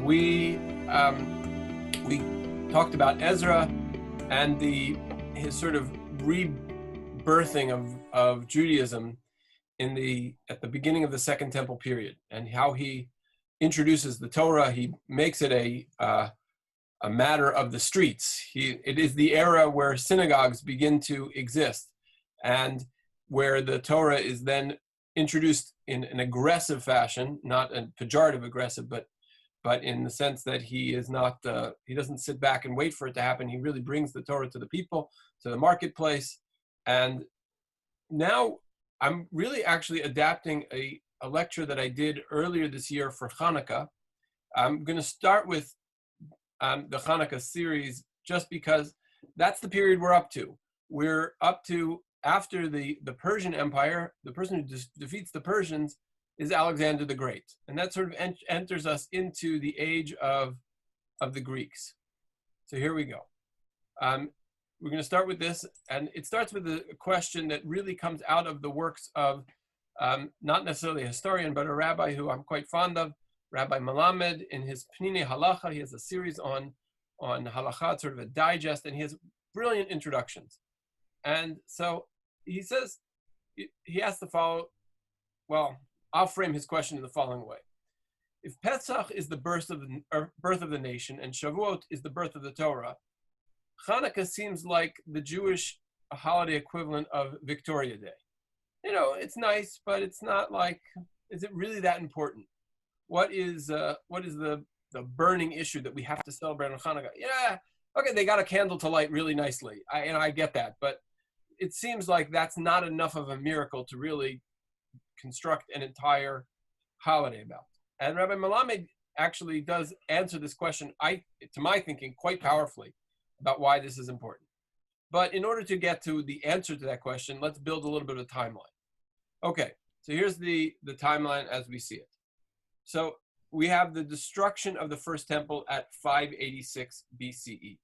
we talked about Ezra and his sort of rebirthing of Judaism at the beginning of the Second Temple period, and how he introduces the Torah. He makes it a matter of the streets. It is the era where synagogues begin to exist, and where the Torah is then introduced in an aggressive fashion, not a pejorative aggressive, but in the sense that he doesn't sit back and wait for it to happen. He really brings the Torah to the people, to the marketplace. And now I'm really actually adapting a lecture that I did earlier this year for Hanukkah. I'm going to start with the Hanukkah series just because that's the period we're up to. We're up to after the Persian Empire. The person who defeats the Persians is Alexander the Great. And that sort of enters us into the age of the Greeks. So here we go. We're going to start with this, and it starts with a question that really comes out of the works of not necessarily a historian, but a rabbi who I'm quite fond of, Rabbi Melamed. In his Pnine Halacha, he has a series on Halacha, sort of a digest, and he has brilliant introductions. And so he says, he has to follow, well, I'll frame his question in the following way. If Pesach is the birth of the nation and Shavuot is the birth of the Torah, Hanukkah seems like the Jewish holiday equivalent of Victoria Day. You know, it's nice, but it's not like, is it really that important? What is the burning issue that we have to celebrate on Hanukkah? Yeah, okay, they got a candle to light really nicely. I get that, but it seems like that's not enough of a miracle to really construct an entire holiday about. And Rabbi Melamed actually does answer this question, to my thinking, quite powerfully about why this is important. But in order to get to the answer to that question, let's build a little bit of a timeline. Okay, so here's the timeline as we see it. So we have the destruction of the first temple at 586 BCE.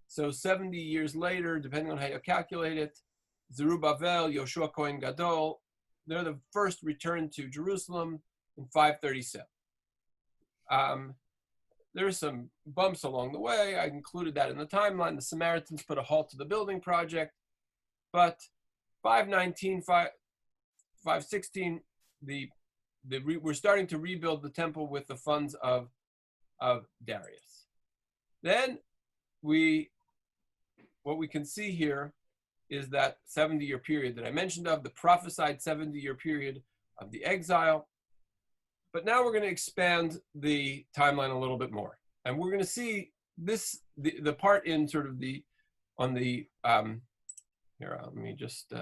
So 70 years later, depending on how you calculate it, Zerubbabel, Yoshua Kohen Gadol, they're the first return to Jerusalem in 537. There are some bumps along the way. I included that in the timeline. The Samaritans put a halt to the building project. But 519, 516, we're starting to rebuild the temple with the funds of Darius. Then what we can see here is that 70-year period that I mentioned of, the prophesied 70-year period of the exile. But now we're going to expand the timeline a little bit more. And we're going to see this, the part in sort of here, let me just,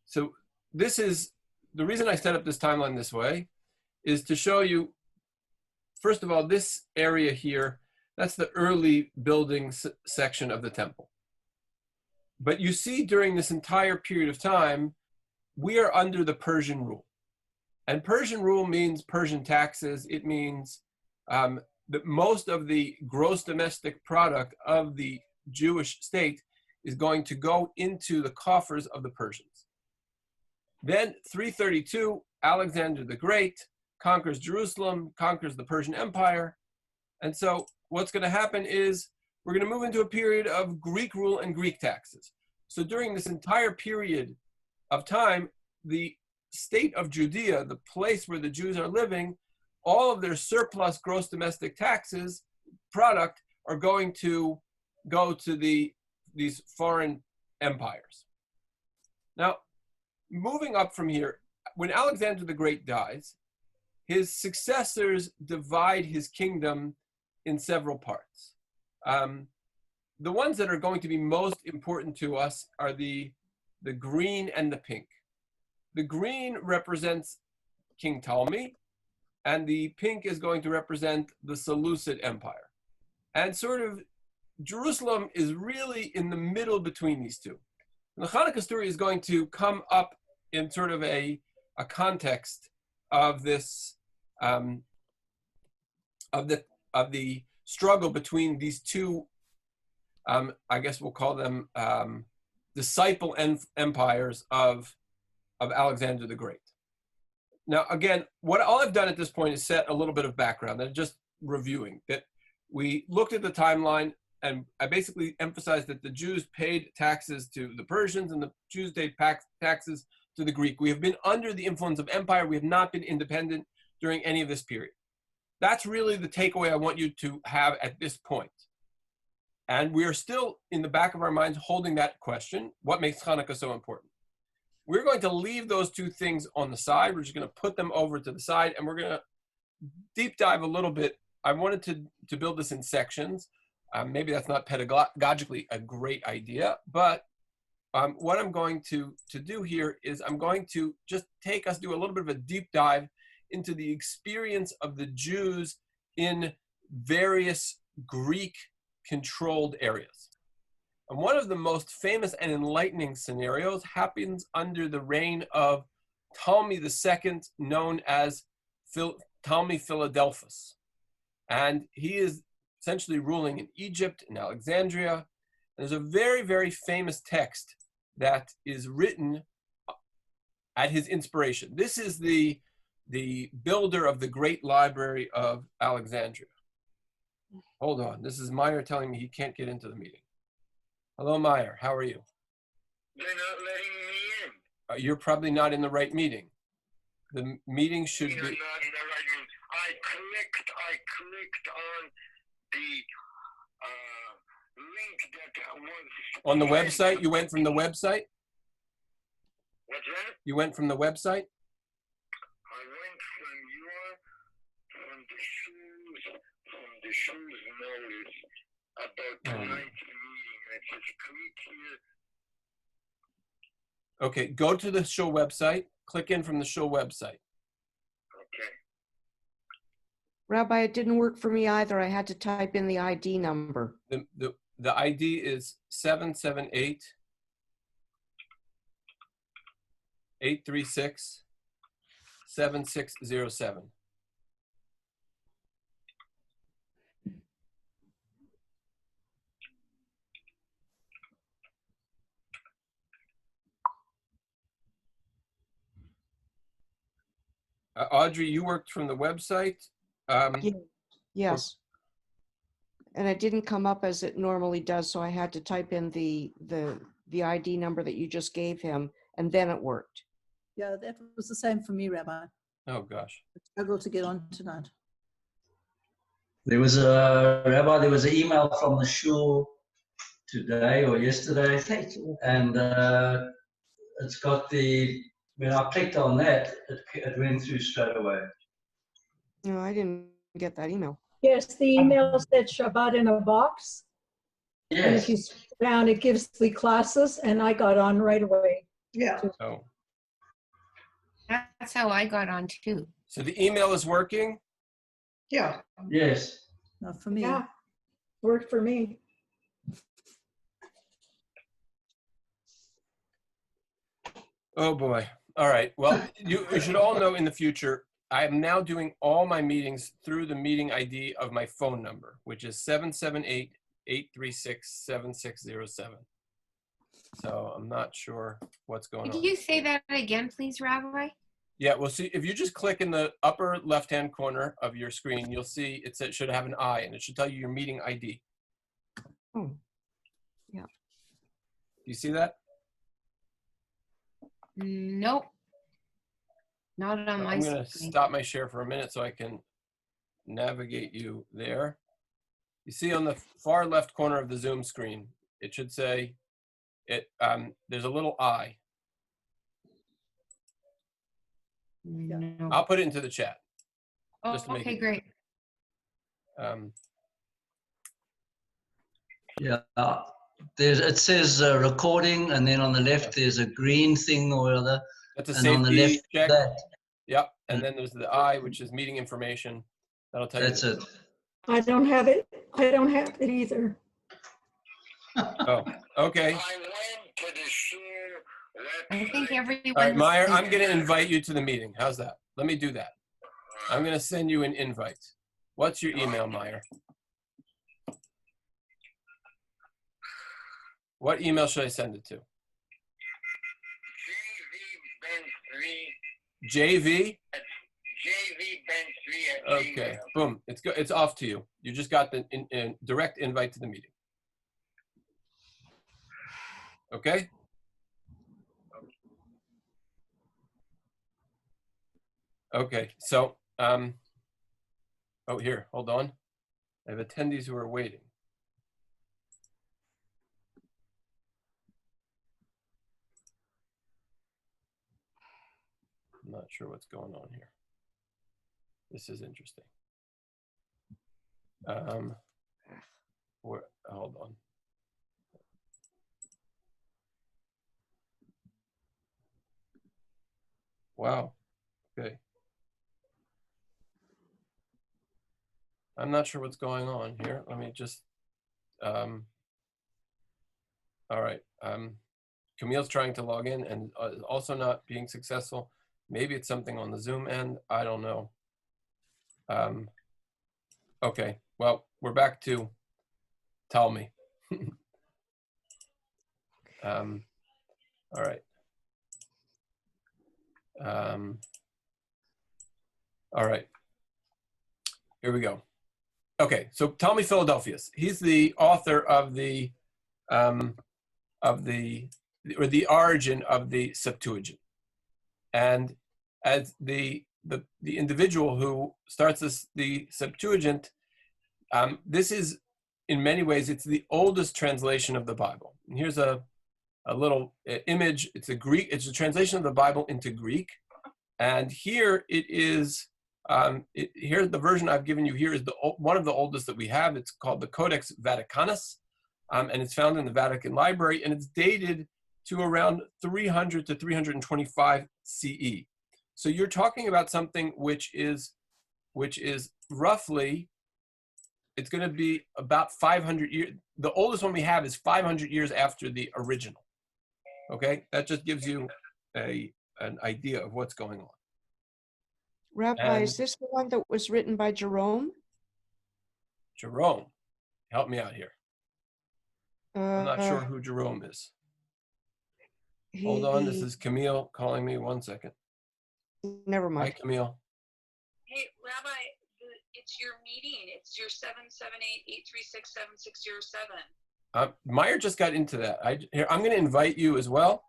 so this is, the reason I set up this timeline this way is to show you, first of all, this area here, that's the early building section of the temple. But you see during this entire period of time, we are under the Persian rule. And Persian rule means Persian taxes. It means that most of the gross domestic product of the Jewish state is going to go into the coffers of the Persians. Then 332, Alexander the Great conquers Jerusalem, conquers the Persian Empire. And so what's going to happen is we're going to move into a period of Greek rule and Greek taxes. So during this entire period of time, the state of Judea, the place where the Jews are living, all of their surplus gross domestic taxes product are going to go to these foreign empires. Now, moving up from here, when Alexander the Great dies, his successors divide his kingdom in several parts. The ones that are going to be most important to us are the green and the pink. The green represents King Ptolemy, and the pink is going to represent the Seleucid Empire. And sort of Jerusalem is really in the middle between these two. And the Hanukkah story is going to come up in sort of a context of this, of the struggle between these two, I guess we'll call them disciple empires of of Alexander the Great. Now, again, all I've done at this point is set a little bit of background and just reviewing that we looked at the timeline, and I basically emphasized that the Jews paid taxes to the Persians and the Jews paid taxes to the Greek. We have been under the influence of empire. We have not been independent during any of this period. That's really the takeaway I want you to have at this point. And we are still in the back of our minds holding that question, what makes Hanukkah so important? We're going to leave those two things on the side. We're just going to put them over to the side, and we're going to deep dive a little bit. I wanted to build this in sections. Maybe that's not pedagogically a great idea, but what I'm going to do here is I'm going to just do a little bit of a deep dive into the experience of the Jews in various Greek-controlled areas. And one of the most famous and enlightening scenarios happens under the reign of Ptolemy II, known as Ptolemy Philadelphus. And he is essentially ruling in Egypt, in Alexandria. There's a very, very famous text that is written at his inspiration. This is the builder of the great library of Alexandria. Hold on, this is Meyer telling me he can't get into the meeting. Hello, Meyer, how are you? They're not letting me in. You're probably not in the right meeting. The meeting should be... Not in the right meeting. I clicked on the link that was... On the website? You went from the website? What's that? You went from the website? I went from the shoes notice about tonight's meeting. It says click here. Okay, go to the show website, click in from the show website. Okay. Rabbi, it didn't work for me either. I had to type in the ID number. The ID is 778 836 7607. Audrey, you worked from the website? Yes. And it didn't come up as it normally does, so I had to type in the ID number that you just gave him, and then it worked. Yeah, that was the same for me, Rabbi. Oh, gosh. I struggled to get on tonight. There was Rabbi, there was an email from the shul today or yesterday, and it's got when I clicked on that, it went through straight away. No, I didn't get that email. Yes, the email said Shabbat in a box. Yes. And if you scroll down, it gives the classes, and I got on right away. Yeah. Oh. That's how I got on too. So the email is working? Yeah. Yes. Not for me. Yeah, worked for me. Oh, boy. All right. Well, you should all know in the future, I am now doing all my meetings through the meeting ID of my phone number, which is 778 836 7607. So I'm not sure what's going on. Could you say that again, please, Rabbi? Yeah, well, see, if you just click in the upper left-hand corner of your screen, you'll see it should have an I, and it should tell you your meeting ID. Oh, yeah. Do you see that? Nope. Not on my I'm going to screen. stop my share for a minute so I can navigate you there. You see on the far left corner of the Zoom screen, it should say, there's a little I. No. I'll put it into the chat. Oh, just to make okay, it- great. Yeah. It says recording, and then on the left there's a green thing or other, That's a and on the safety left check. that. Yep, and then there's the I, which is meeting information. That'll tell That's you. it. I don't have it. I don't have it either. Oh, okay. I went to the shul I think website. everyone. All right, Meyer, I'm going to invite you to the meeting. How's that? Let me do that. I'm going to send you an invite. What's your email, Meyer? What email should I send it to? JV? JVBench3 at Okay, Gmail. boom. It's off to you. You just got the direct invite to the meeting. Okay? Okay, so, oh, here, hold on. I have attendees who are waiting. I'm not sure what's going on here. This is interesting. Hold on. Wow. Okay. I'm not sure what's going on here. Let me just, all right. Camille's trying to log in and also not being successful. Maybe it's something on the Zoom end. I don't know. Okay, well, we're back to tell me. All right. All right. Here we go. Okay, so Ptolemy Philadelphus. He's the author of the origin of the Septuagint, and as the individual who starts the Septuagint, this is in many ways it's the oldest translation of the Bible. And here's a little image. It's a translation of the Bible into Greek, and here it is. Here, the version I've given you here is one of the oldest that we have. It's called the Codex Vaticanus, and it's found in the Vatican Library, and it's dated to around 300 to 325 CE. So you're talking about something which is roughly, it's going to be about 500 years. The oldest one we have is 500 years after the original. Okay, that just gives you an idea of what's going on. Rabbi, is this the one that was written by Jerome? Jerome, help me out here. I'm not sure who Jerome is. Hold on, this is Camille calling me. 1 second. Never mind. Hi, Camille. Hey, Rabbi, it's your meeting. It's your 778-836-7607. Meyer just got into that. I'm going to invite you as well,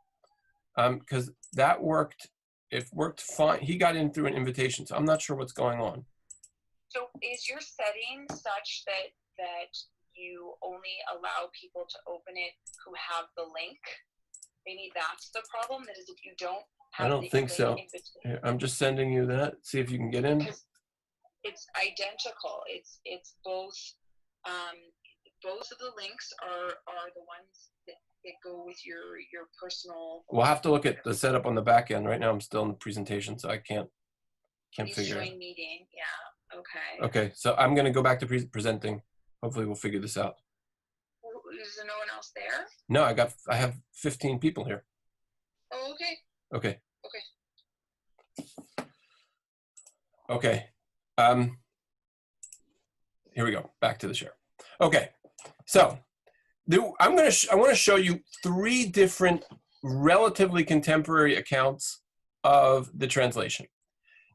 because that worked. It worked fine. He got in through an invitation, so I'm not sure what's going on. So is your setting such that you only allow people to open it who have the link? Maybe that's the problem. That is, if you don't have I don't think so. Here, I'm just sending you that. See if you can get in. It's identical. It's both. Both of the links are the ones that go with your personal. We'll have to look at the setup on the back end. Right now, I'm still in the presentation, so I can't figure it out. Meeting. Yeah. Okay. Okay, so I'm going to go back to presenting. Hopefully, we'll figure this out. Is there no one else there? No, I have 15 people here. Oh, okay. Okay. Okay. Okay. Here we go. Back to the share. Okay. So I want to show you 3 different relatively contemporary accounts of the translation,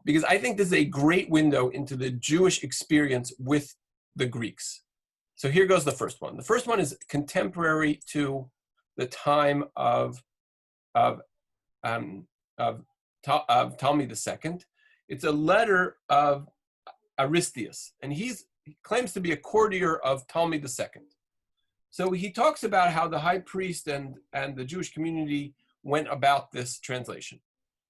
because I think this is a great window into the Jewish experience with the Greeks. So here goes the first one. The first one is contemporary to the time of Ptolemy II. It's a letter of Aristeas, and he claims to be a courtier of Ptolemy II. So he talks about how the high priest and the Jewish community went about this translation.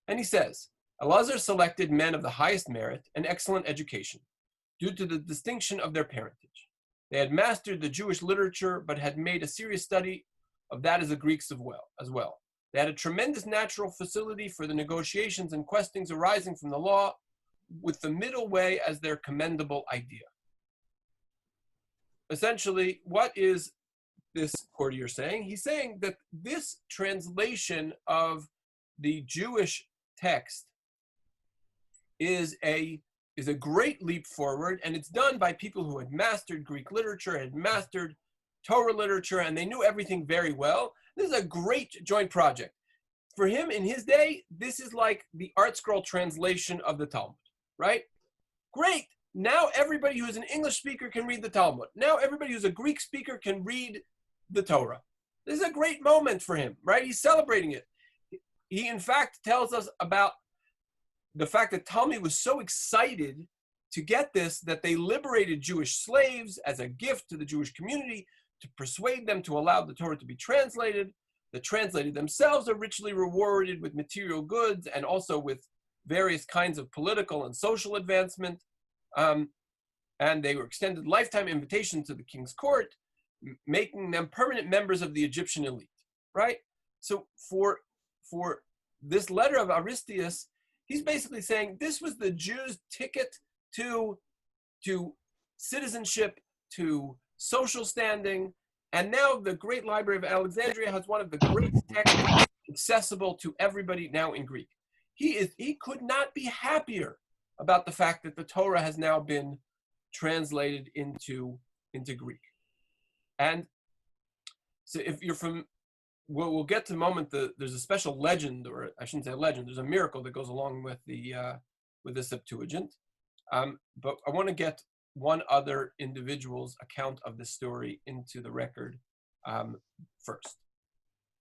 And he says, Elazar selected men of the highest merit and excellent education due to the distinction of their parentage. They had mastered the Jewish literature, but had made a serious study of that as the Greeks as well. They had a tremendous natural facility for the negotiations and questions arising from the law, with the middle way as their commendable idea. Essentially, what is this courtier saying? He's saying that this translation of the Jewish text is a great leap forward, and it's done by people who had mastered Greek literature, had mastered Torah literature, and they knew everything very well. This is a great joint project. for him in his day, this is like the Art Scroll translation of the Talmud, right? Great. Now everybody who's an English speaker can read the Talmud. Now everybody who's a Greek speaker can read the Torah. This is a great moment for him, right? He's celebrating it. He, in fact, tells us about the fact that Ptolemy was so excited to get this that they liberated Jewish slaves as a gift to the Jewish community to persuade them to allow the Torah to be translated. The translated themselves are richly rewarded with material goods and also with various kinds of political and social advancement. And they were extended lifetime invitations to the king's court, making them permanent members of the Egyptian elite, right? So for this letter of Aristeas, he's basically saying this was the Jews' ticket to citizenship, to social standing, and now the Great Library of Alexandria has one of the great texts accessible to everybody now in Greek. He could not be happier about the fact that the Torah has now been translated into Greek. And so if you're from, we'll get to the moment, there's a special legend, or I shouldn't say legend, there's a miracle that goes along with the Septuagint. But I want to get one other individual's account of this story into the record first.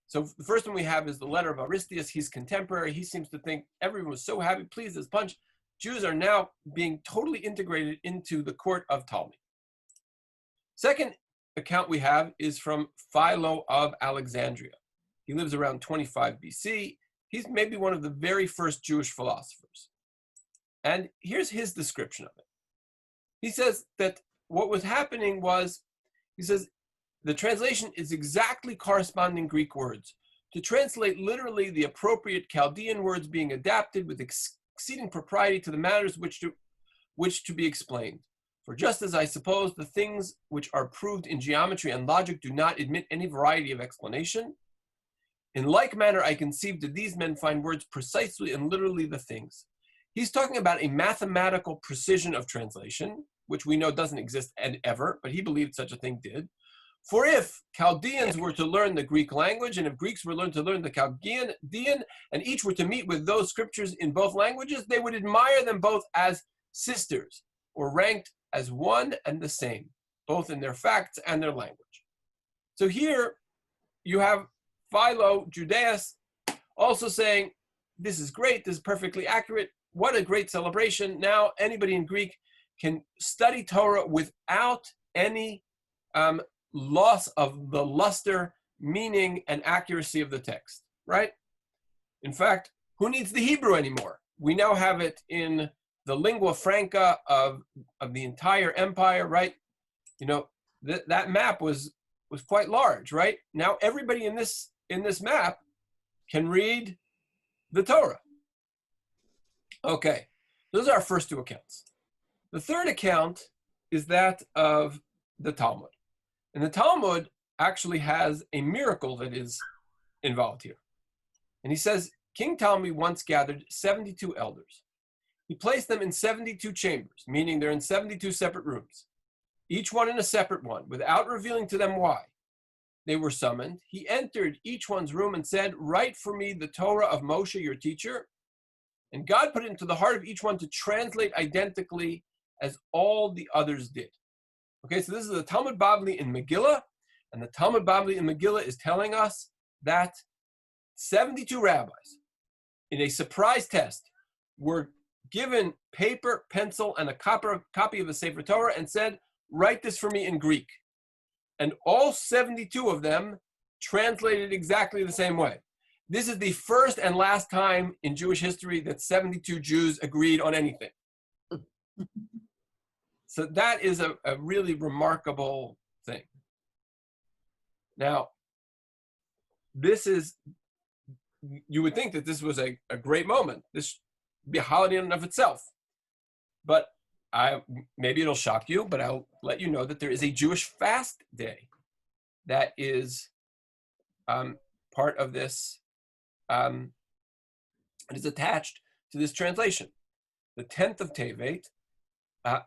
So the first one we have is the letter of Aristeas. He's contemporary. He seems to think everyone was so happy, pleased as punch. Jews are now being totally integrated into the court of Ptolemy. Second account we have is from Philo of Alexandria. He lives around 25 BC. He's maybe one of the very first Jewish philosophers. And here's his description of it. He says that what was happening was, he says, the translation is exactly corresponding Greek words. To translate literally the appropriate Chaldean words being adapted with exceeding propriety to the matters which to be explained. For just as I suppose the things which are proved in geometry and logic do not admit any variety of explanation, in like manner I conceive that these men find words precisely and literally the things. He's talking about a mathematical precision of translation, which we know doesn't exist ever, but he believed such a thing did. For if Chaldeans were to learn the Greek language, and if Greeks were to learn the Chaldean, and each were to meet with those scriptures in both languages, they would admire them both as sisters, or ranked as one and the same, both in their facts and their language. So here you have Philo, Judaeus, also saying, this is great, this is perfectly accurate, what a great celebration. Now anybody in Greek can study Torah without any loss of the luster, meaning, and accuracy of the text, right? In fact, who needs the Hebrew anymore? We now have it in the lingua franca of the entire empire, right? You know, that map was quite large, right? Now everybody in this map can read the Torah. Okay, those are our first two accounts. The third account is that of the Talmud. And the Talmud actually has a miracle that is involved here. And he says, King Ptolemy once gathered 72 elders. He placed them in 72 chambers, meaning they're in 72 separate rooms, each one in a separate one, without revealing to them why. They were summoned. He entered each one's room and said, write for me the Torah of Moshe, your teacher. And God put it into the heart of each one to translate identically as all the others did. Okay, so this is the Talmud Bavli in Megillah, and the Talmud Bavli in Megillah is telling us that 72 rabbis, in a surprise test, were given paper, pencil, and a copy of the Sefer Torah and said, write this for me in Greek. And all 72 of them translated exactly the same way. This is the first and last time in Jewish history that 72 Jews agreed on anything. So that is a really remarkable thing. Now, this is, you would think that this was a great moment. This would be a holiday in and of itself. But maybe it'll shock you, but I'll let you know that there is a Jewish fast day that is part of this, and is attached to this translation. The 10th of Tevet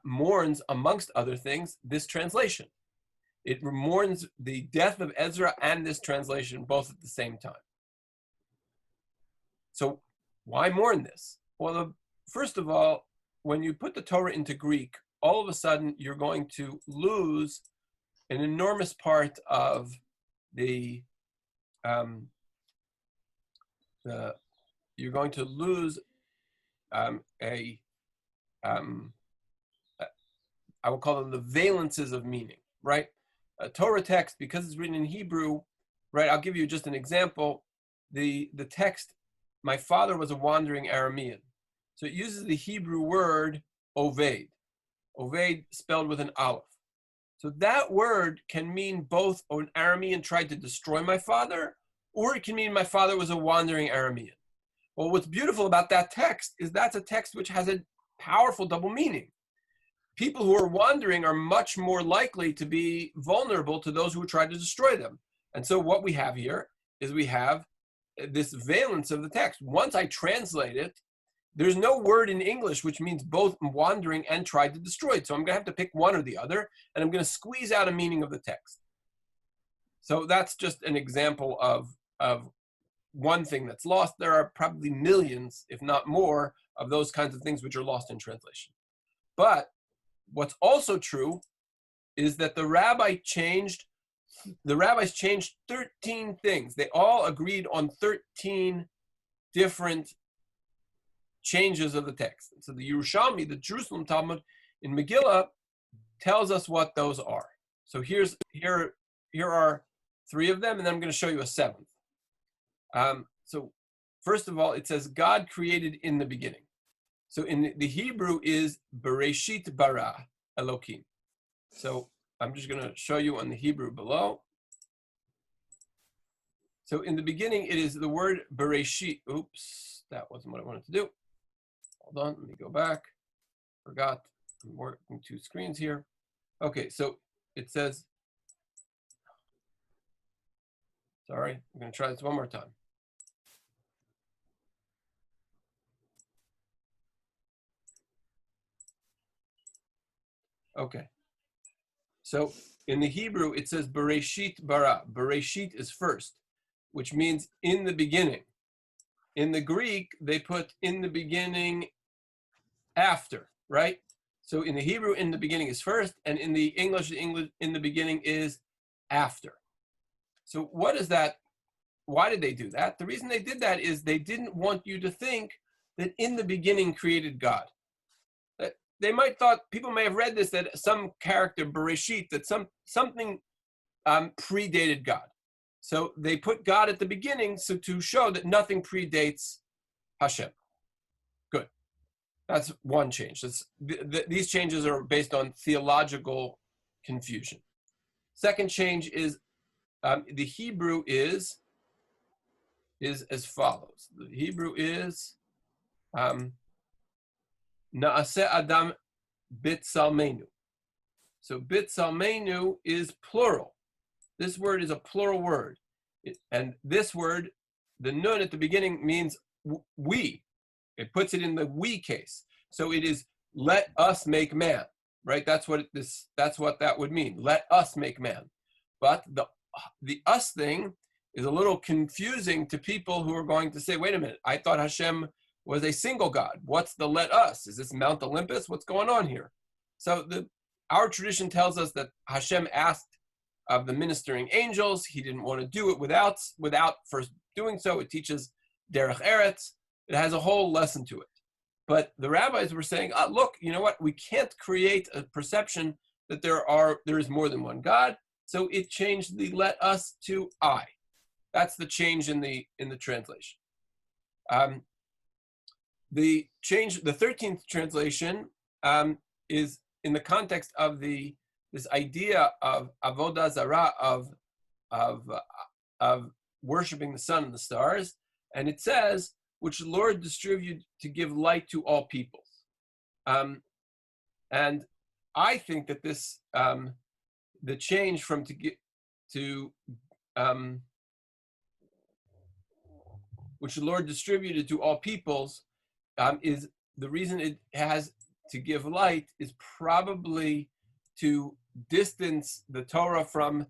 mourns, amongst other things, this translation. It mourns the death of Ezra and this translation both at the same time. So why mourn this? Well, first of all, when you put the Torah into Greek, all of a sudden you're going to lose an enormous part of the you're going to lose I will call them the valences of meaning, right? A Torah text, because it's written in Hebrew, right? I'll give you just an example. The text, my father was a wandering Aramean. So it uses the Hebrew word oved. Oved spelled with an aleph. So that word can mean both an Aramean tried to destroy my father, or it can mean my father was a wandering Aramean. Well, what's beautiful about that text is that's a text which has a powerful double meaning. People who are wandering are much more likely to be vulnerable to those who try to destroy them. And so what we have here is we have this valence of the text. Once I translate it, there's no word in English which means both wandering and tried to destroy it. So I'm going to have to pick one or the other, and I'm going to squeeze out a meaning of the text. So that's just an example of one thing that's lost. There are probably millions, if not more, of those kinds of things which are lost in translation. But what's also true is that the rabbis changed 13 things. They all agreed on 13 different changes of the text. So the Yerushalmi, the Jerusalem Talmud in Megillah, tells us what those are. So here are 3 of them, and then I'm going to show you a 7th. So first of all, it says God created in the beginning. So in the Hebrew is Bereshit bara Elokim. So I'm just going to show you on the Hebrew below. So in the beginning, it is the word Bereshit. Oops, that wasn't what I wanted to do. Hold on, let me go back. Forgot, I'm working 2 screens here. Okay, so it says, sorry, I'm going to try this one more time. Okay, so in the Hebrew, it says Bereshit bara. Bereshit is first, which means in the beginning. In the Greek, they put in the beginning after, right? So in the Hebrew, in the beginning is first, and in the English, in the beginning is after. So what is that? Why did they do that? The reason they did that is they didn't want you to think that in the beginning created God. They might thought, people may have read this, that some character, Bereshit, that something predated God. So they put God at the beginning so to show that nothing predates Hashem. Good. That's one change. These changes are based on theological confusion. Second change is the Hebrew is as follows. The Hebrew is Naaseh Adam B'Tsalmenu. So B'Tsalmenu is plural. This word is a plural word. And this word, the nun at the beginning, means we. It puts it in the we case. So it is let us make man, right? That's what that would mean. Let us make man. But the us thing is a little confusing to people who are going to say, wait a minute, I thought Hashem was a single God. What's the let us? Is this Mount Olympus? What's going on here? So our tradition tells us that Hashem asked of the ministering angels. He didn't want to do it without first doing so. It teaches Derech Eretz. It has a whole lesson to it. But the rabbis were saying, look, you know what? We can't create a perception that there is more than one God. So it changed the let us to I. That's the change in the translation. The 13th translation is in the context of this idea of avodah zarah, of worshiping the sun and the stars, and it says, which the Lord distributed to give light to all peoples. And I think that this the change from which the Lord distributed to all peoples is the reason it has to give light is probably to distance the Torah from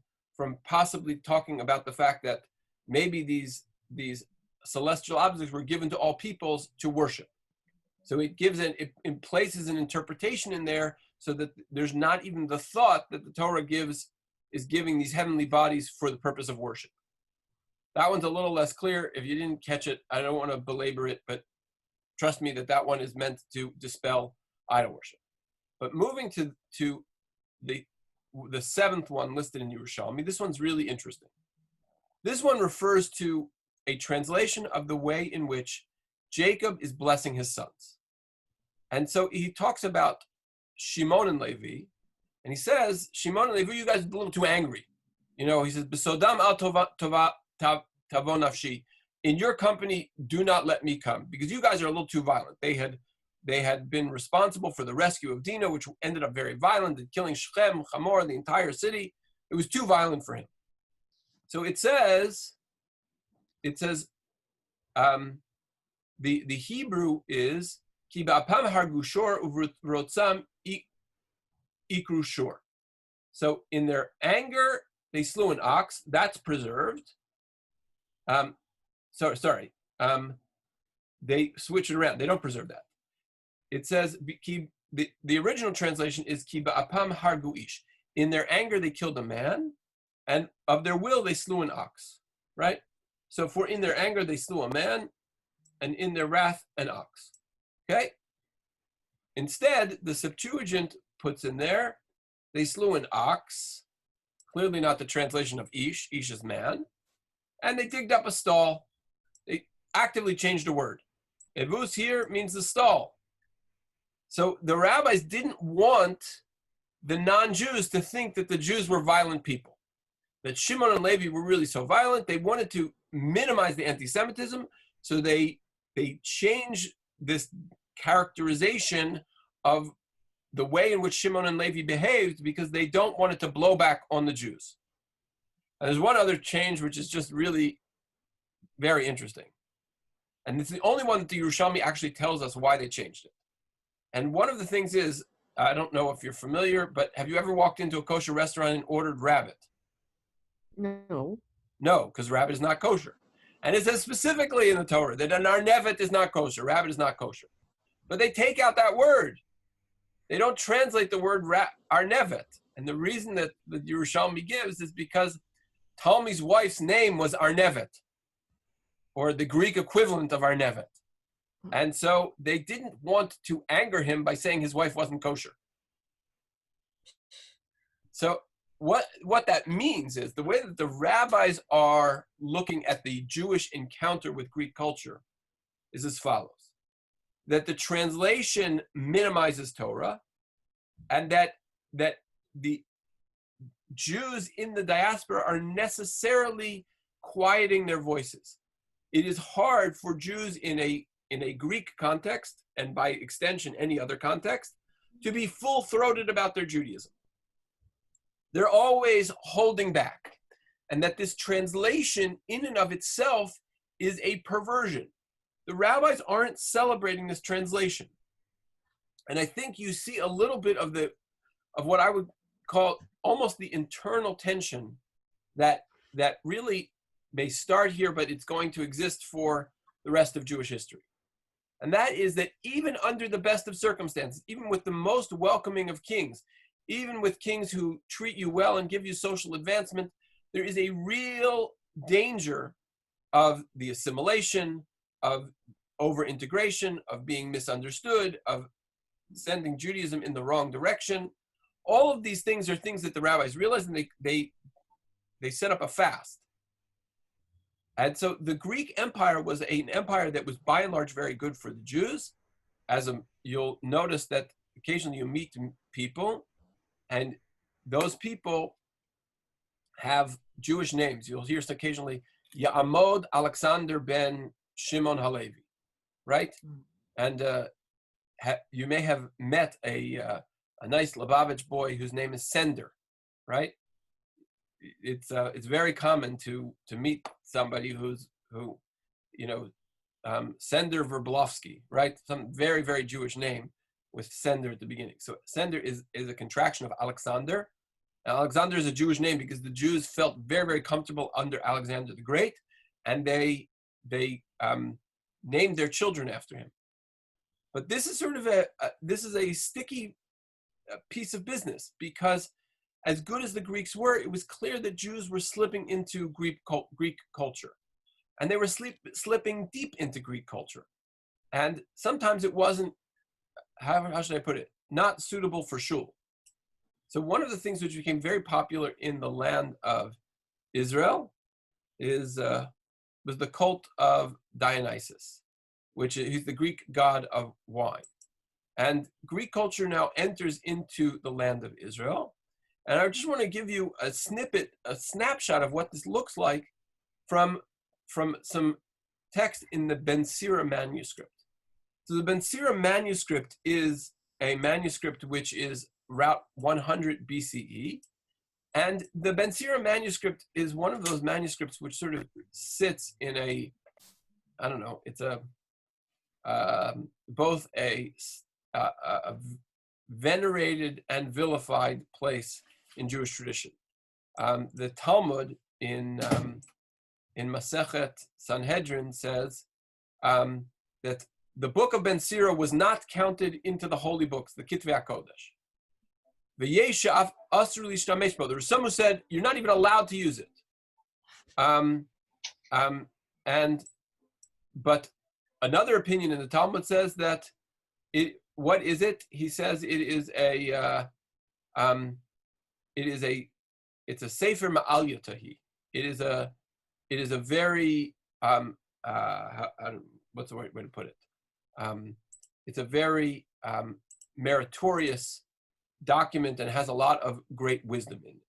possibly talking about the fact that maybe these celestial objects were given to all peoples to worship. So it places an interpretation in there so that there's not even the thought that the Torah is giving these heavenly bodies for the purpose of worship. That one's a little less clear. If you didn't catch it, I don't want to belabor it, but trust me that one is meant to dispel idol worship. But moving to the seventh one listed in Yerushalmi, this one's really interesting. This one refers to a translation of the way in which Jacob is blessing his sons. And so he talks about Shimon and Levi, and he says, Shimon and Levi, you guys are a little too angry. He says, B'sodam al tavo nafshi. In your company, do not let me come, because you guys are a little too violent. They had been responsible for the rescue of Dinah, which ended up very violent, and killing Shechem, Hamor, the entire city. It was too violent for him. So it says, the Hebrew is ki ba'apam hargu shor uvrotzam ikru shor. So in their anger, they slew an ox. That's preserved. They switch it around. They don't preserve that. It says, the original translation is ki ba'apam hargu ish. In their anger, they killed a man, and of their will, they slew an ox, right? So for in their anger, they slew a man, and in their wrath, an ox, okay? Instead, the Septuagint puts in there, they slew an ox, clearly not the translation of ish is man, and they digged up a stall. They actively changed the word. Evus here means the stall. So the rabbis didn't want the non-Jews to think that the Jews were violent people, that Shimon and Levi were really so violent. They wanted to minimize the anti-Semitism, so they changed this characterization of the way in which Shimon and Levi behaved because they don't want it to blow back on the Jews. And there's one other change which is just really very interesting. And it's the only one that the Yerushalmi actually tells us why they changed it. And one of the things is, I don't know if you're familiar, but have you ever walked into a kosher restaurant and ordered rabbit? No. No, because rabbit is not kosher. And it says specifically in the Torah that an arnevet is not kosher, rabbit is not kosher. But they take out that word. They don't translate the word arnevet. And the reason that the Yerushalmi gives is because Talmi's wife's name was Arnevet, or the Greek equivalent of Arnevet. And so they didn't want to anger him by saying his wife wasn't kosher. So what that means is the way that the rabbis are looking at the Jewish encounter with Greek culture is as follows: that the translation minimizes Torah, and that the Jews in the diaspora are necessarily quieting their voices. It is hard for Jews in a Greek context, and by extension any other context, to be full-throated about their Judaism. They're always holding back, and that this translation in and of itself is a perversion. The rabbis aren't celebrating this translation. And I think you see a little bit of what I would call almost the internal tension that really may start here, but it's going to exist for the rest of Jewish history. And that is that even under the best of circumstances, even with the most welcoming of kings, even with kings who treat you well and give you social advancement, there is a real danger of the assimilation, of over-integration, of being misunderstood, of sending Judaism in the wrong direction. All of these things are things that the rabbis realized, and they set up a fast. And so the Greek Empire was an empire that was by and large very good for the Jews. You'll notice that occasionally you meet people, and those people have Jewish names. You'll hear occasionally Ya'amod Alexander ben Shimon Halevi, right? And you may have met a nice Lubavitch boy whose name is Sender, right? It's very common to meet somebody who Sender Verblovsky, right? Some very, very Jewish name with Sender at the beginning. So Sender is a contraction of Alexander. And Alexander is a Jewish name because the Jews felt very, very comfortable under Alexander the Great, and they they named their children after him. But this is sort of a sticky piece of business, because as good as the Greeks were, it was clear that Jews were slipping into Greek culture, and they were slipping deep into Greek culture. And sometimes it wasn't, how should I put it, not suitable for shul. So one of the things which became very popular in the land of Israel was the cult of Dionysus, which is the Greek god of wine. And Greek culture now enters into the land of Israel. And I just want to give you a snippet, a snapshot of what this looks like from some text in the Ben Sira manuscript. So the Ben Sira manuscript is a manuscript which is around 100 BCE. And the Ben Sira manuscript is one of those manuscripts which sort of sits in a, I don't know, it's both a venerated and vilified place in Jewish tradition. The Talmud in Masechet Sanhedrin says that the book of Ben Sira was not counted into the holy books, the Kitvei HaKodesh. There was some who said you're not even allowed to use it. But another opinion in the Talmud says that what is it? He says it's a sefer ma'al yotahi. It is a very what's the right way to put it? It's a very meritorious document and has a lot of great wisdom in it.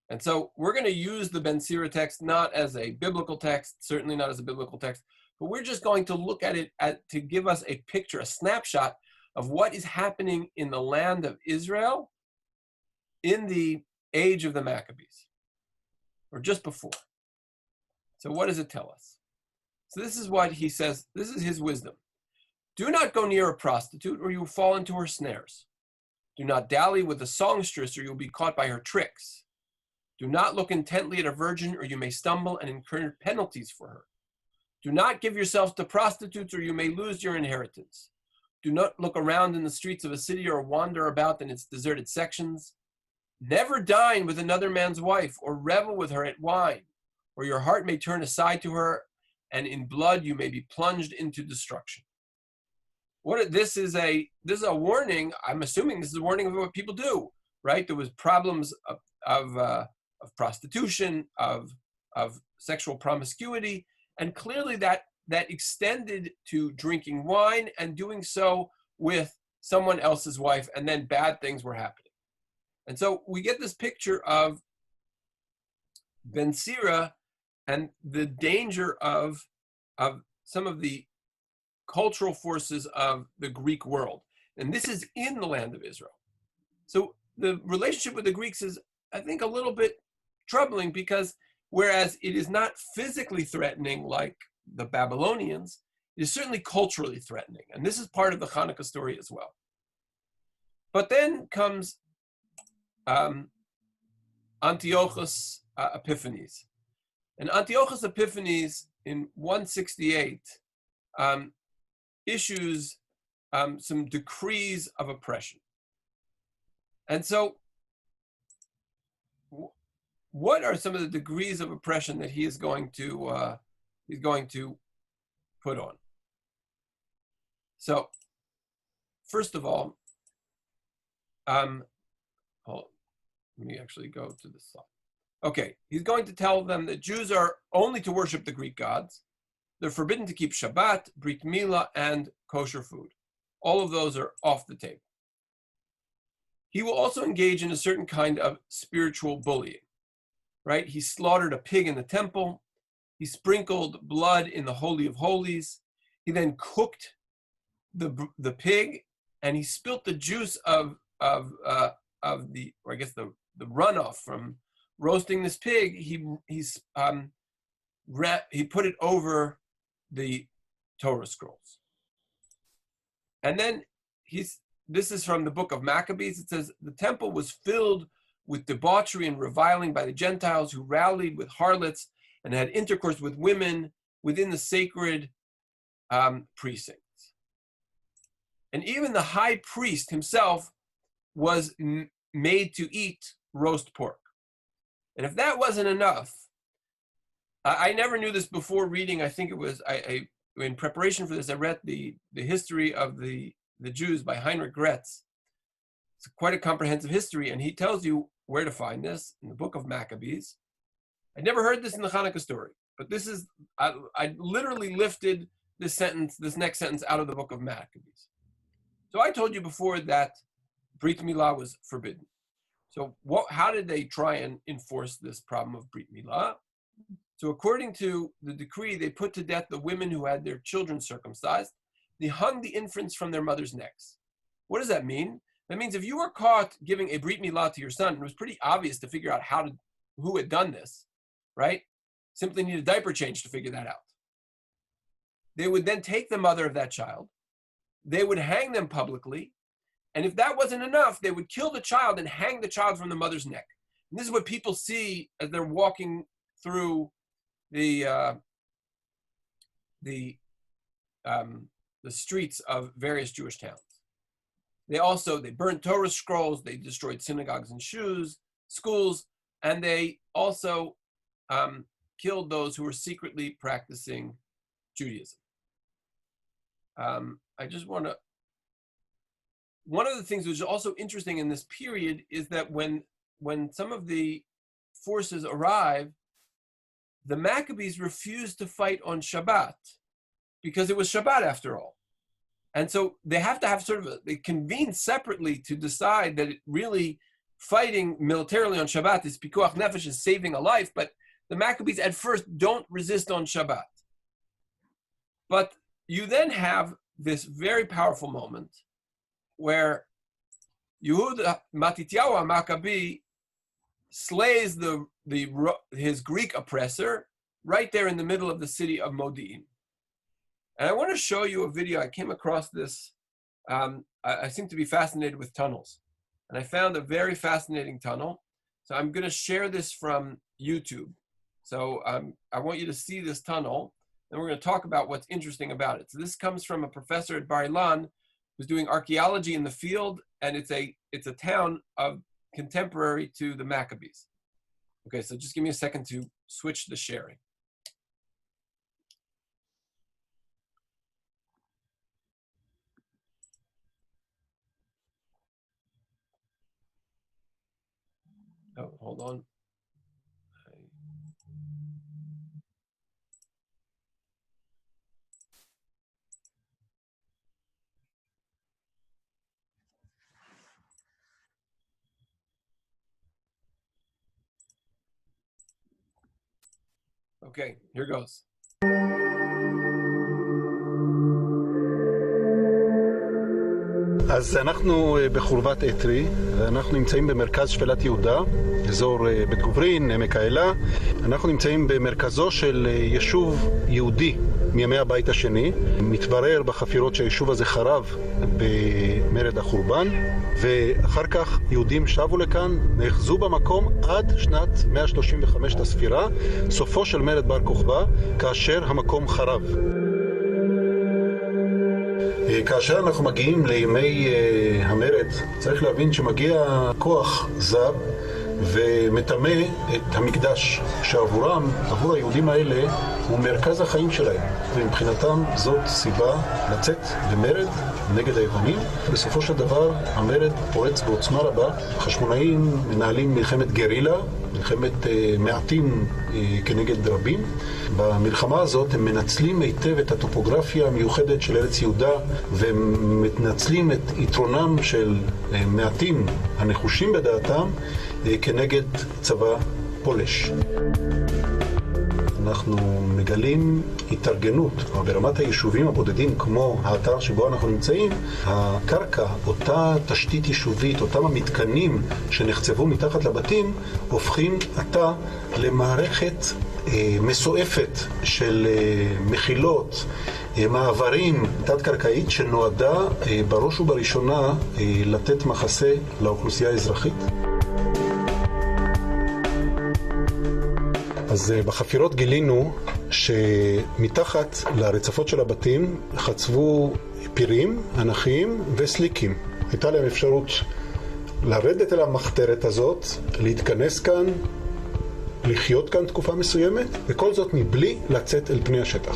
And so we're going to use the Ben Sira text not as a biblical text, certainly not as a biblical text, but we're just going to look at it to give us a picture, a snapshot of what is happening in the land of Israel in the age of the Maccabees, or just before. So what does it tell us? So this is what he says. This is his wisdom. Do not go near a prostitute, or you will fall into her snares. Do not dally with a songstress, or you will be caught by her tricks. Do not look intently at a virgin, or you may stumble and incur penalties for her. Do not give yourselves to prostitutes, or you may lose your inheritance. Do not look around in the streets of a city or wander about in its deserted sections. Never dine with another man's wife, or revel with her at wine, or your heart may turn aside to her, and in blood you may be plunged into destruction. This is a warning. I'm assuming this is a warning of what people do, right? There was problems of prostitution, of sexual promiscuity, and clearly that extended to drinking wine and doing so with someone else's wife, and then bad things were happening. And so we get this picture of Ben Sira and the danger of some of the cultural forces of the Greek world. And this is in the land of Israel. So the relationship with the Greeks is, I think, a little bit troubling, because whereas it is not physically threatening like the Babylonians, it is certainly culturally threatening. And this is part of the Hanukkah story as well. But then comes Antiochus Epiphanes. And Antiochus Epiphanes in 168 issues some decrees of oppression. And so what are some of the degrees of oppression that he is going to put on? So first of all, let me actually go to this slide. Okay, he's going to tell them that Jews are only to worship the Greek gods. They're forbidden to keep Shabbat, Brit Milah, and kosher food. All of those are off the table. He will also engage in a certain kind of spiritual bullying, right? He slaughtered a pig in the temple. He sprinkled blood in the Holy of Holies. He then cooked the pig, and he spilt the juice of the, or I guess the runoff from roasting this pig. He put it over the Torah scrolls. And then this is from the book of Maccabees. It says, the temple was filled with debauchery and reviling by the Gentiles, who rallied with harlots and had intercourse with women within the sacred precincts. And even the high priest himself was made to eat roast pork. And if that wasn't enough, I never knew this before reading. I think it was, in preparation for this, I read the history of the Jews by Heinrich Gretz. It's quite a comprehensive history, and he tells you where to find this in the book of Maccabees. I never heard this in the Hanukkah story, but this is, I literally lifted this next sentence out of the book of Maccabees. So I told you before that Brit Milah was forbidden. So how did they try and enforce this problem of Brit Milah? So according to the decree, they put to death the women who had their children circumcised. They hung the infants from their mothers' necks. What does that mean? That means if you were caught giving a Brit Milah to your son, it was pretty obvious to figure out who had done this, right? Simply need a diaper change to figure that out. They would then take the mother of that child. They would hang them publicly. And if that wasn't enough, they would kill the child and hang the child from the mother's neck. And this is what people see as they're walking through the streets of various Jewish towns. They burned Torah scrolls, they destroyed synagogues and schools, and they also killed those who were secretly practicing Judaism. One of the things which is also interesting in this period is that when some of the forces arrive, the Maccabees refused to fight on Shabbat because it was Shabbat after all. And so they have to have they convene separately to decide that really fighting militarily on Shabbat is pikuach nefesh, is saving a life, but the Maccabees at first don't resist on Shabbat. But you then have this very powerful moment where Yehuda Matityahu Maccabi slays his Greek oppressor right there in the middle of the city of Modi'in. And I want to show you a video. I came across this. I seem to be fascinated with tunnels. And I found a very fascinating tunnel. So I'm going to share this from YouTube. So I want you to see this tunnel. And we're going to talk about what's interesting about it. So this comes from a professor at Bar Ilan who's doing archaeology in the field. And it's a town of contemporary to the Maccabees. Okay, so just give me a second to switch the sharing. Oh, hold on. Okay, here goes. אז אנחנו בחורבת אתרי, אנחנו נמצאים במרכז שפלת יהודה, אזור בית גוברין, עמק האלה. אנחנו נמצאים במרכזו של יישוב יהודי מימי הבית השני. מתברר בחפירות שהיישוב הזה חרב במרד החורבן, ואחר כך יהודים שבו לכאן, נאחזו במקום עד שנת 135 לספירה, סופו של מרד בר כוכבא, כאשר המקום חרב. כאשר אנחנו מגיעים לימי המרד, צריך להבין שמגיע כוח זר ומטמא את המקדש, שעבורם, עבור היהודים האלה, הוא מרכז החיים שלהם. ומבחינתם זאת סיבה לצאת למרד נגד היוונים. בסופו של דבר המרד פורץ בעוצמה רבה. החשמונאים מנהלים מלחמת גרילה, מלחמת מעטים כנגד רבים. במלחמה הזאת הם מנצלים היטב את הטופוגרפיה המיוחדת של ארץ יהודה, ומנצלים את יתרונם של מעטים הנחושים בדעתם כנגד צבא פולש. אנחנו מגלים התארגנות ברמת היישובים הבודדים כמו האתר שבו אנחנו נמצאים. הקרקע, אותה תשתית יישובית, אותם המתקנים שנחצבו מתחת לבתים, הופכים עתה למערכת מסועפת של מחילות, מעברים תת-קרקעית שנועדה בראש ובראשונה לתת מחסה לאוכלוסייה האזרחית. אז בחפירות גילינו שמתחת לרצפות של הבתים חצבו פירים, אנכים וסליקים. הייתה להם אפשרות לרדת אל המחתרת הזאת, להתכנס כאן, לחיות כאן תקופה מסוימת, וכל זאת מבלי לצאת אל פני השטח.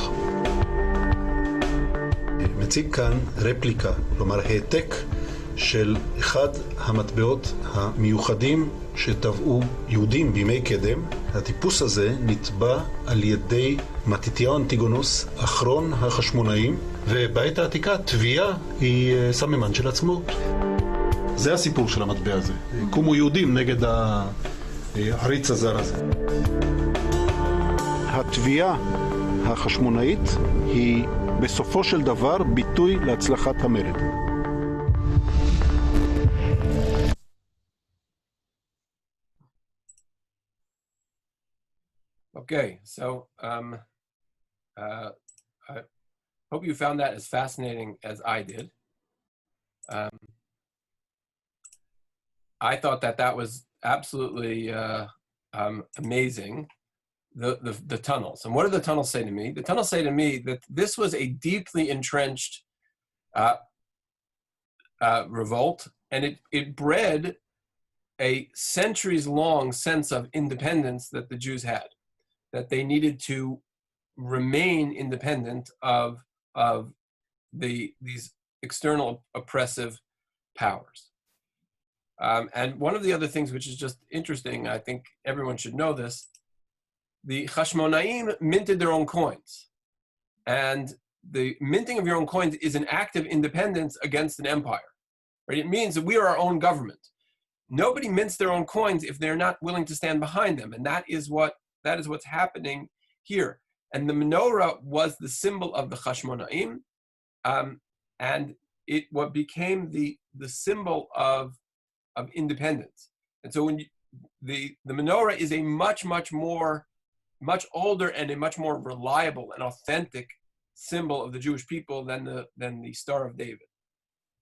מציג כאן רפליקה, כלומר העתק של אחד המטבעות המיוחדים שטבעו יהודים בימי קדם. הטיפוס הזה נטבע על ידי מתתיהו אנטיגונוס, אחרון החשמונאים, ובעת העתיקה טביעה היא סממן של עצמאות. זה הסיפור של המטבע הזה. קומו יהודים נגד העריץ הזר הזה. הטביעה החשמונאית היא בסופו של דבר ביטוי להצלחת המרד. Okay, so I hope you found that as fascinating as I did. I thought that was absolutely amazing, the tunnels. And what do the tunnels say to me? The tunnels say to me that this was a deeply entrenched revolt, and it bred a centuries-long sense of independence that the Jews had, that they needed to remain independent of these external oppressive powers. And one of the other things which is just interesting, I think everyone should know this, the Hasmonean minted their own coins. And the minting of your own coins is an act of independence against an empire. Right? It means that we are our own government. Nobody mints their own coins if they're not willing to stand behind them. And that is what's happening here. And the menorah was the symbol of the Hasmonean, and it what became the symbol of independence. And so when the menorah is a much older and a much more reliable and authentic symbol of the Jewish people than the Star of David.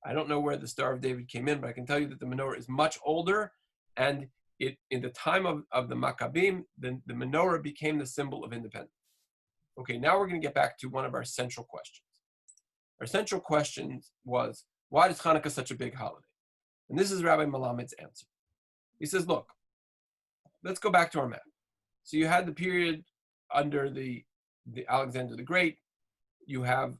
I don't know where the Star of David came in, but I can tell you that the menorah is much older, and in the time of the Maccabim, the menorah became the symbol of independence. Okay, now we're going to get back to one of our central questions. Our central question was, why is Hanukkah such a big holiday? And this is Rabbi Malamed's answer. He says, look, let's go back to our map. So you had the period under the Alexander the Great. You have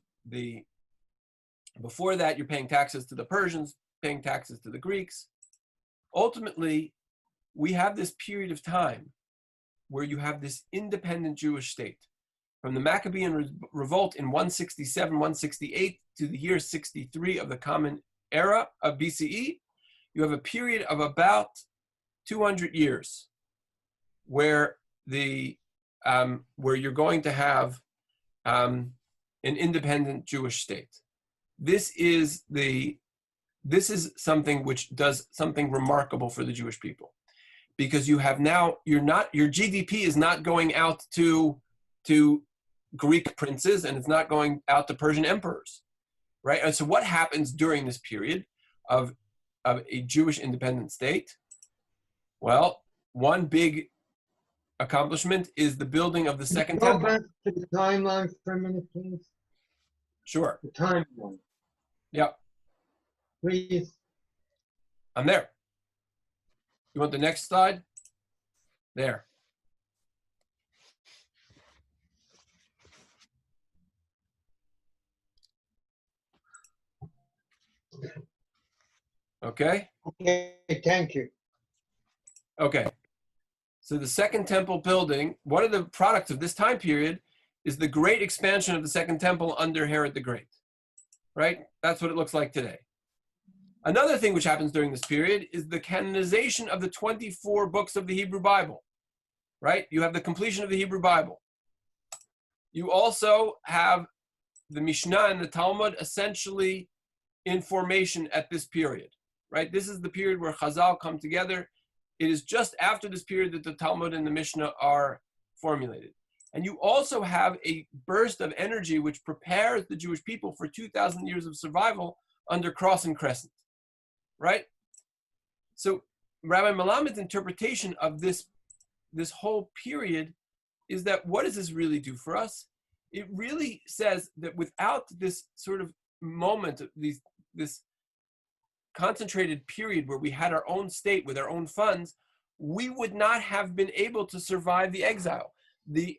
before that, you're paying taxes to the Persians, paying taxes to the Greeks. Ultimately, we have this period of time where you have this independent Jewish state. From the Maccabean revolt in 167, 168 to the year 63 of the Common Era of BCE, you have a period of about 200 years where you're going to have an independent Jewish state. This is something which does something remarkable for the Jewish people, because you have now, your GDP is not going out to Greek princes, and it's not going out to Persian emperors, right? And so what happens during this period of a Jewish independent state? Well, one big accomplishment is the building of the Second Temple. Go back to the timeline for a minute, please. Sure. The timeline. Yep. Please. I'm there. You want the next slide? There. Okay? Okay, thank you. Okay. So the Second Temple building, one of the products of this time period is the great expansion of the Second Temple under Herod the Great, right? That's what it looks like today. Another thing which happens during this period is the canonization of the 24 books of the Hebrew Bible, right? You have the completion of the Hebrew Bible. You also have the Mishnah and the Talmud essentially in formation at this period, right? This is the period where Chazal come together. It is just after this period that the Talmud and the Mishnah are formulated. And you also have a burst of energy which prepares the Jewish people for 2,000 years of survival under Cross and Crescent, right? So Rabbi Malamed's interpretation of this whole period is that what does this really do for us? It really says that without this sort of moment, this concentrated period where we had our own state with our own funds, we would not have been able to survive the exile. The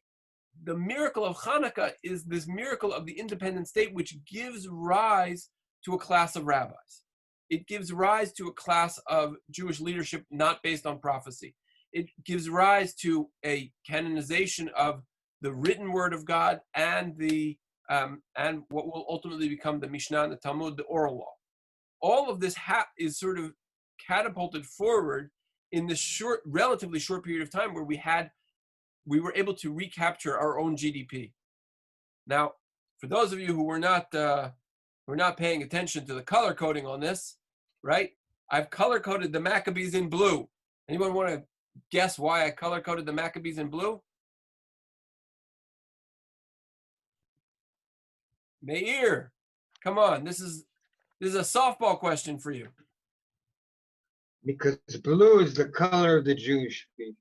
miracle of Hanukkah is this miracle of the independent state, which gives rise to a class of rabbis. It gives rise to a class of Jewish leadership not based on prophecy. It gives rise to a canonization of the written word of God and and what will ultimately become the Mishnah and the Talmud, the oral law. All of this is sort of catapulted forward in this relatively short period of time where we were able to recapture our own GDP. Now, for those of you who were not paying attention to the color coding on this, right? I've color coded the Maccabees in blue. Anyone want to guess why I color coded the Maccabees in blue? Meir, come on, this is a softball question for you. Because blue is the color of the Jewish people.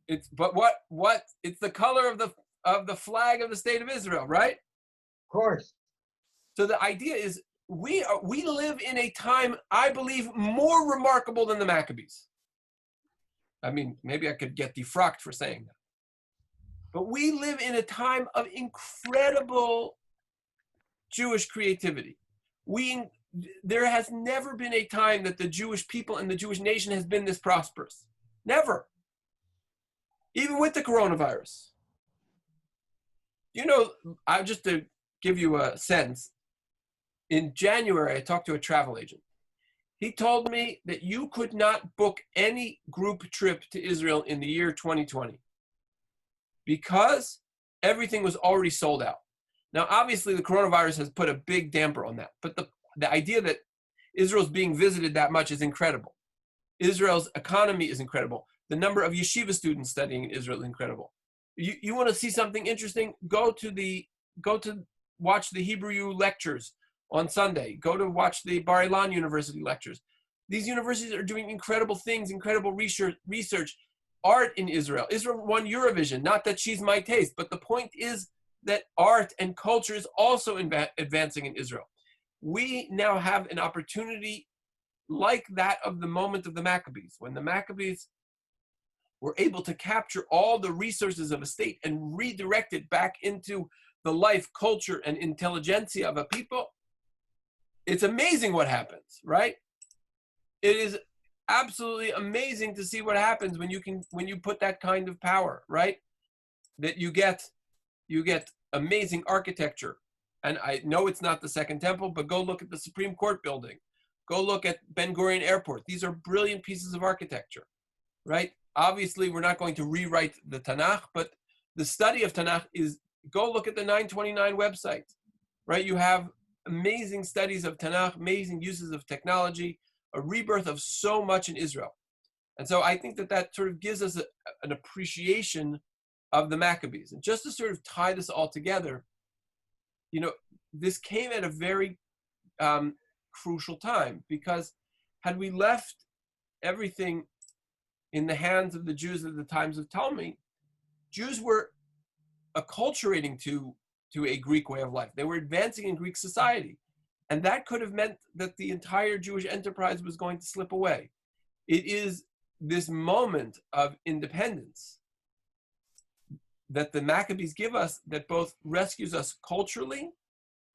It's the color of the flag of the state of Israel, right? Of course. So the idea is we live in a time, I believe, more remarkable than the Maccabees. I mean, maybe I could get defrocked for saying that. But we live in a time of incredible Jewish creativity. There has never been a time that the Jewish people and the Jewish nation has been this prosperous. Never. Even with the coronavirus. You know, just to give you a sense, in January, I talked to a travel agent. He told me that you could not book any group trip to Israel in the year 2020 because everything was already sold out. Now, obviously, the coronavirus has put a big damper on that, but the idea that Israel's being visited that much is incredible. Israel's economy is incredible. The number of yeshiva students studying in Israel is incredible. You want to see something interesting? Go to watch the Hebrew lectures on Sunday. Go to watch the Bar Ilan University lectures. These universities are doing incredible things, incredible research, art in Israel. Israel won Eurovision. Not that she's my taste, but the point is that art and culture is also advancing in Israel. We now have an opportunity like that of the moment of the Maccabees, when the Maccabees were able to capture all the resources of a state and redirect it back into the life, culture, and intelligentsia of a people. It's amazing what happens, right? It is absolutely amazing to see what happens when you put that kind of power, right? That you get amazing architecture. And I know it's not the Second Temple, but go look at the Supreme Court building. Go look at Ben Gurion Airport. These are brilliant pieces of architecture, right? Obviously, we're not going to rewrite the Tanakh, but the study of Tanakh is, go look at the 929 website, right? You have amazing studies of Tanakh, amazing uses of technology, a rebirth of so much in Israel. And so I think that sort of gives us an appreciation of the Maccabees. And just to sort of tie this all together, you know, this came at a very crucial time, because had we left everything in the hands of the Jews at the times of Ptolemy, Jews were acculturating to a Greek way of life. They were advancing in Greek society. And that could have meant that the entire Jewish enterprise was going to slip away. It is this moment of independence that the Maccabees give us that both rescues us culturally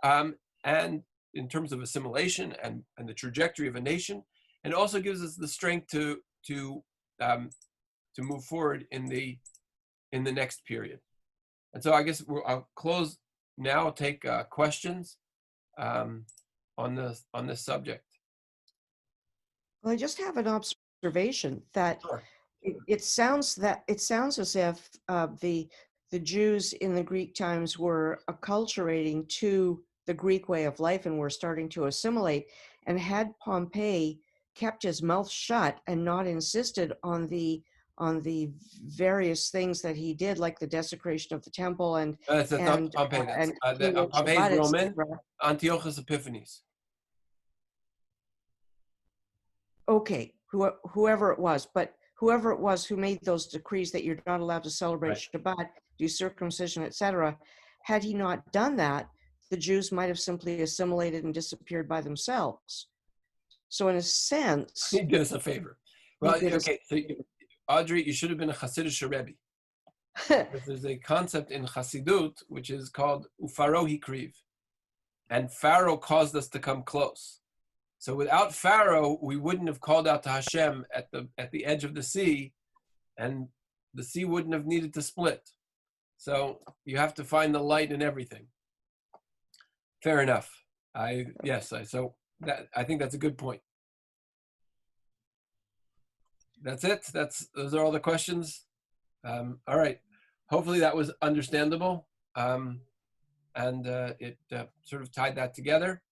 and in terms of assimilation and the trajectory of a nation, and also gives us the strength to move forward in the next period. And so I guess I'll close now, take questions on this subject. Well, I just have an observation that Sure. it sounds as if the Jews in the Greek times were acculturating to the Greek way of life and were starting to assimilate. And had Pompey kept his mouth shut and not insisted on the various things that he did, like the desecration of the temple and That's not Pompey. Pompey's Roman, Antiochus Epiphanes. Okay, whoever it was, but whoever it was who made those decrees that you're not allowed to celebrate Shabbat, do circumcision, etc., had he not done that, the Jews might have simply assimilated and disappeared by themselves. So in a sense, He did us a favor. Well, okay, so Audrey, you should have been a Hasidic Rebbe. Because there's a concept in Hasidut which is called Ufaro Hikriv. And Pharaoh caused us to come close. So without Pharaoh, we wouldn't have called out to Hashem at the edge of the sea, and the sea wouldn't have needed to split. So you have to find the light in everything. Fair enough. I think that's a good point. That's it. Those are all the questions. All right. Hopefully that was understandable, and it sort of tied that together.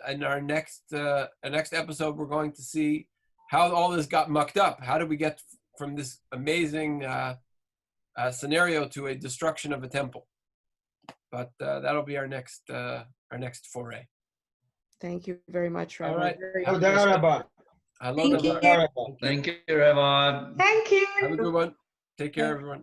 In our next episode, we're going to see how all this got mucked up. How did we get from this amazing scenario to a destruction of a temple? But that'll be our next foray. Thank you very much, Rabbi. All right. Thank you. Thank you, Rabbi. Thank you. Have a good one. Take care, everyone.